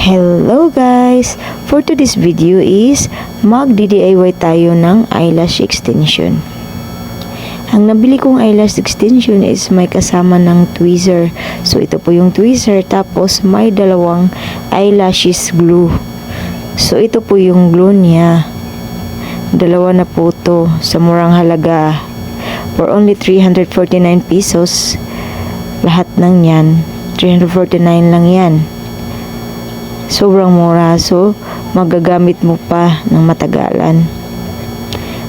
Hello guys! For today's video is mag-DIY tayo ng eyelash extension. Ang nabili kong eyelash extension is may kasama ng tweezer. So ito po yung tweezer, tapos may dalawang eyelashes glue. So ito po yung glue niya. Dalawa na po to sa murang halaga. For only 349 pesos. Lahat ng yan. 349 lang yan. Sobrang mura. So, magagamit mo pa ng matagalan.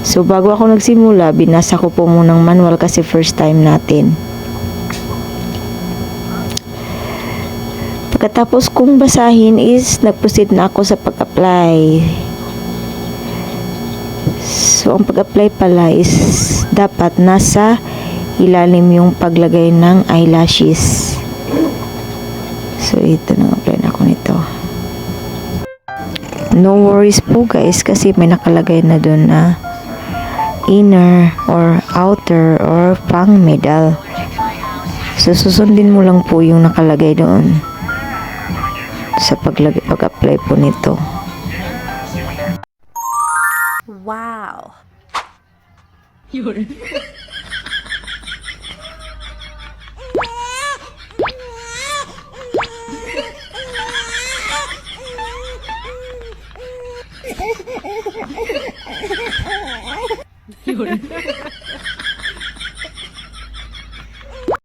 So, bago ako nagsimula, binasa ko po munang manual kasi first time natin. Pagkatapos kong basahin is, nag-proceed na ako sa pag-apply. So, ang pag-apply pala is, dapat nasa ilalim yung paglagay ng eyelashes. So, ito nang-apply na ako nito. No worries po guys, kasi may nakalagay na doon na inner or outer or pang middle. So, susundin mo lang po yung nakalagay doon sa pag-apply po nito. Wow!